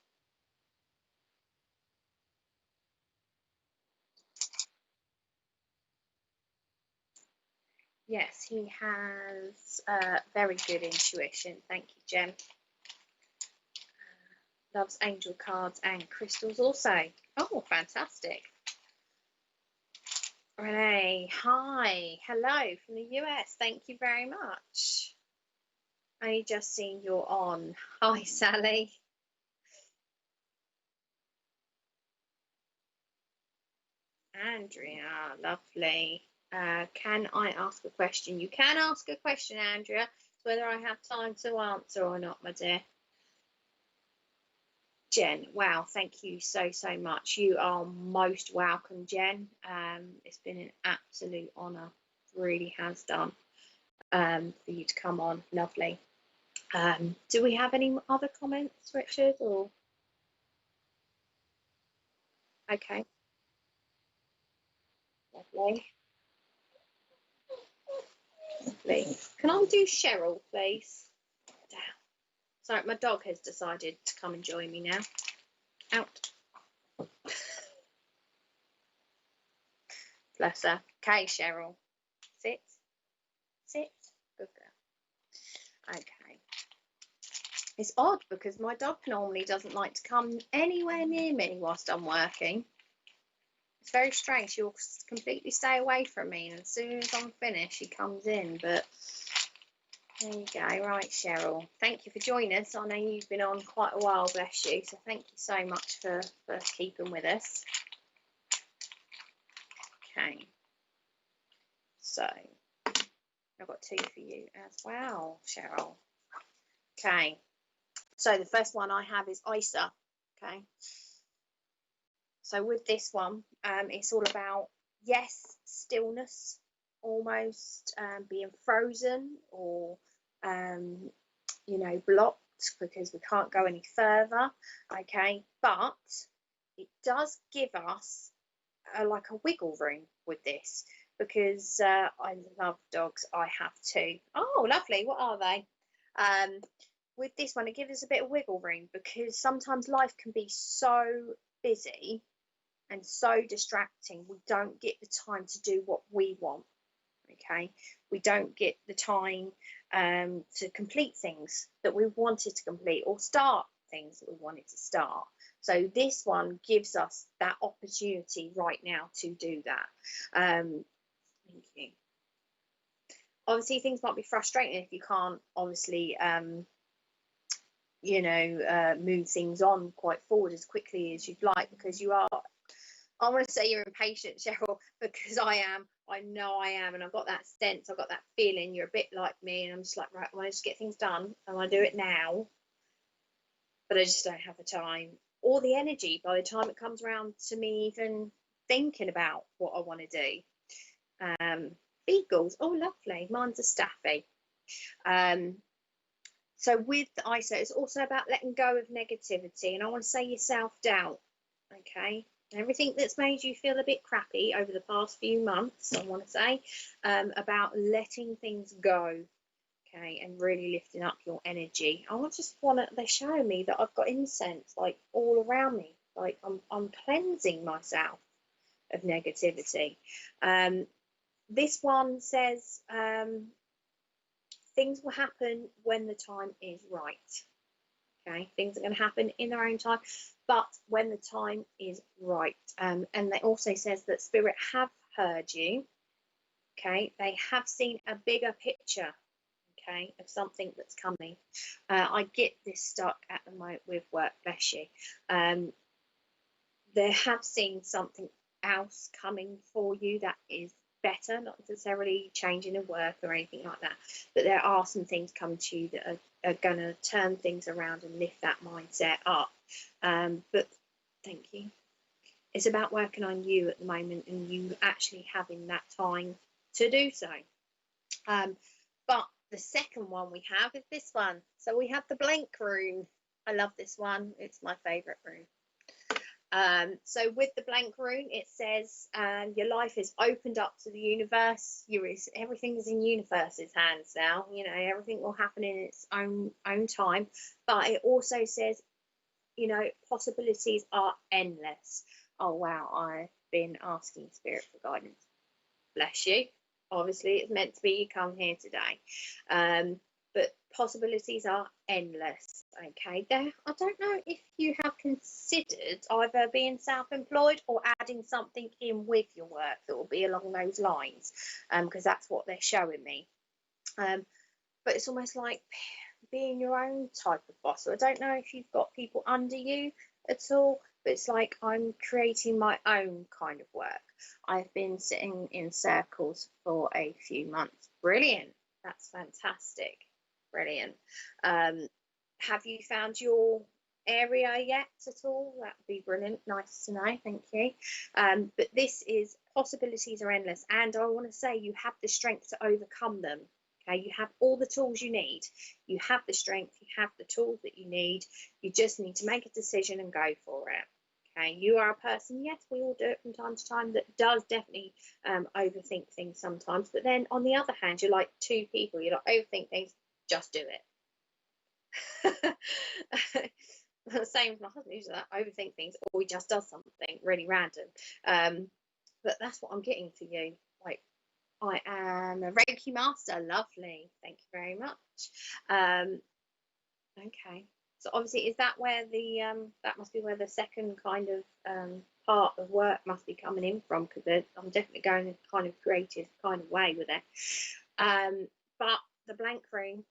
Yes, he has very good intuition. Thank you, Jen. Loves angel cards and crystals also. Oh, fantastic. Renee, hi. Hello from the US. Thank you very much. I just seen you're on. Hi, Sally. Andrea, lovely. Can I ask a question? You can ask a question, Andrea. It's whether I have time to answer or not, my dear. Jen, wow, thank you so much. You are most welcome, Jen. It's been an absolute honour, really has done, for you to come on. Lovely. Do we have any other comments, Richard? Or okay, lovely. Lovely. Can I do Cheryl, please? Damn. Sorry, my dog has decided to come and join me now. Out. Bless her. Okay, Cheryl. Sit. Sit. Good girl. Okay. It's odd because my dog normally doesn't like to come anywhere near me whilst I'm working. It's very strange. She'll completely stay away from me, and as soon as I'm finished, she comes in. But there you go. Right, Cheryl. Thank you for joining us. I know you've been on quite a while, bless you. So thank you so much for keeping with us. Okay. So I've got two for you as well, Cheryl. Okay. So the first one I have is Isa. Okay. So with this one, it's all about, yes, stillness, almost being frozen or, you know, blocked because we can't go any further. Okay. But it does give us like a wiggle room with this, because I love dogs. I have two. Oh, lovely. What are they? With this one, it gives us a bit of wiggle room, because sometimes life can be so busy and so distracting, we don't get the time to do what we want. Okay, we don't get the time to complete things that we wanted to complete, or start things that we wanted to start. So this one gives us that opportunity right now to do that. Thank you. Obviously, things might be frustrating if you can't, obviously, you know, move things on quite forward as quickly as you'd like, because you are I want to say you're impatient, Cheryl, because I am. I know I am, and I've got that sense, I've got that feeling. You're a bit like me, and I'm just like, right, I want to just get things done. I want to do it now, but I just don't have the time or the energy by the time it comes around to me even thinking about what I want to do. Beagles, oh lovely, mine's a staffy. So with the ISO, it's also about letting go of negativity, and I want to say your self-doubt, okay? Everything that's made you feel a bit crappy over the past few months, I want to say, about letting things go, okay, and really lifting up your energy. They're showing me that I've got incense like all around me, like I'm cleansing myself of negativity. This one says things will happen when the time is right. Okay, things are going to happen in their own time, but when the time is right. And it also says that spirit have heard you. Okay, they have seen a bigger picture. Okay, of something that's coming. I get this stuck at the moment with work. Bless you. They have seen something else coming for you that is better, not necessarily changing in work or anything like that, but there are some things coming to you that are going to turn things around and lift that mindset up. But thank you. It's about working on you at the moment and you actually having that time to do so. But the second one we have is this one. So we have the blank rune. I love this one. It's my favorite rune. So with the blank rune, it says your life is opened up to the universe. Everything is in universe's hands now. You know, everything will happen in its own time. But it also says, you know, possibilities are endless. Oh wow, I've been asking spirit for guidance. Bless you. Obviously, it's meant to be you come here today. But possibilities are endless. Okay, I don't know if you have considered either being self-employed or adding something in with your work that will be along those lines, because that's what they're showing me. But it's almost like being your own type of boss. So I don't know if you've got people under you at all, but it's like I'm creating my own kind of work. I've been sitting in circles for a few months. Brilliant. That's fantastic. Brilliant. Have you found your area yet at all? That would be brilliant. Nice to know. Thank you. But this is possibilities are endless, and I want to say you have the strength to overcome them. Okay, you have all the tools you need. You have the strength. You have the tools that you need. You just need to make a decision and go for it. Okay, you are a person, yes, we all do it from time to time, that does definitely overthink things sometimes. But then on the other hand, you're like two people. You don't overthink things, just do it. The same with my husband, who's like overthink things, or he just does something really random. But that's what I'm getting for you. Like, I am a Reiki master. Lovely. Thank you very much. Okay. So obviously, is that where the that must be where the second kind of part of work must be coming in from, because I'm definitely going a kind of creative kind of way with it. But the blank room,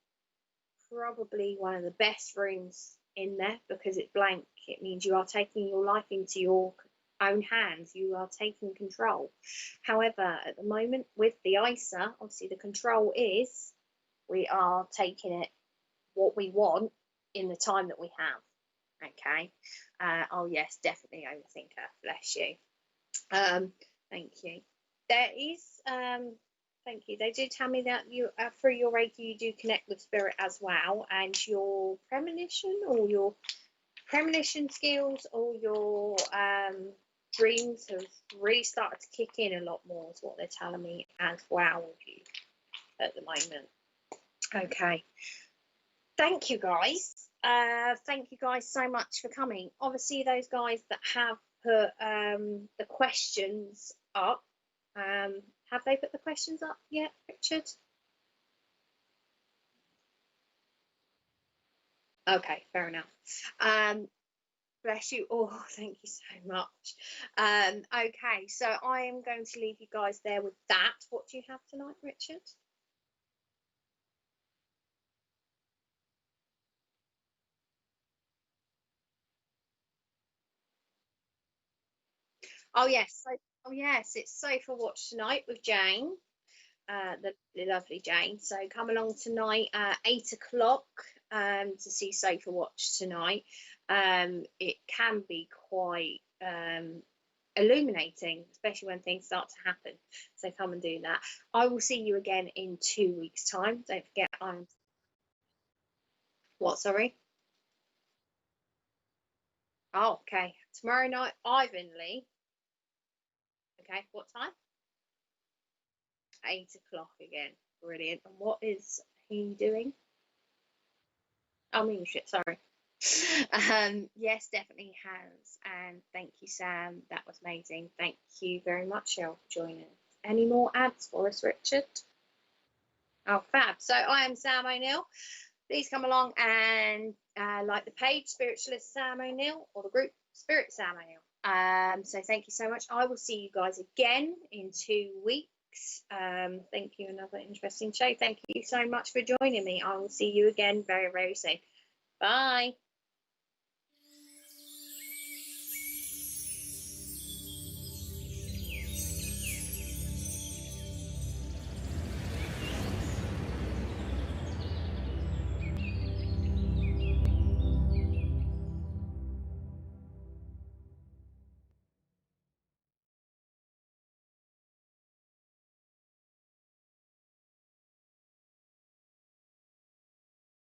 probably one of the best rooms in there, because it's blank. It means you are taking your life into your own hands. You are taking control. However, at the moment with the ISA, obviously the control is we are taking it what we want in the time that we have. Okay. Oh yes, definitely overthinker. Bless you. Thank you. There is thank you. They do tell me that you through your Reiki you do connect with spirit as well, and your premonition skills or your dreams have really started to kick in a lot more, is what they're telling me as well with you at the moment. Okay. Thank you guys. Thank you guys so much for coming. Obviously, those guys that have put the questions up, have they put the questions up yet, Richard? Okay, fair enough. Bless you all. Thank you so much. Okay, so I am going to leave you guys there with that. What do you have tonight, Richard? Oh yes, oh yes, it's Sofa Watch tonight with Jane, the lovely Jane. So come along tonight at 8 o'clock to see Sofa Watch tonight. It can be quite illuminating, especially when things start to happen. So come and do that. I will see you again in 2 weeks' time. Don't forget, I'm what? Sorry. Oh, okay. Tomorrow night, Ivan Lee. Okay, what time? 8 o'clock again. Brilliant. And what is he doing? Oh, mean shit. Sorry. Yes, definitely has. And thank you, Sam. That was amazing. Thank you very much, Cheryl, for joining us. Any more ads for us, Richard? Oh, fab. So I am Sam O'Neill. Please come along and like the page Spiritualist Sam O'Neill or the group Spirit Sam O'Neill. So thank you so much. I will see you guys again in 2 weeks. Thank you. Another interesting show. Thank you so much for joining me. I will see you again very, very soon. Bye.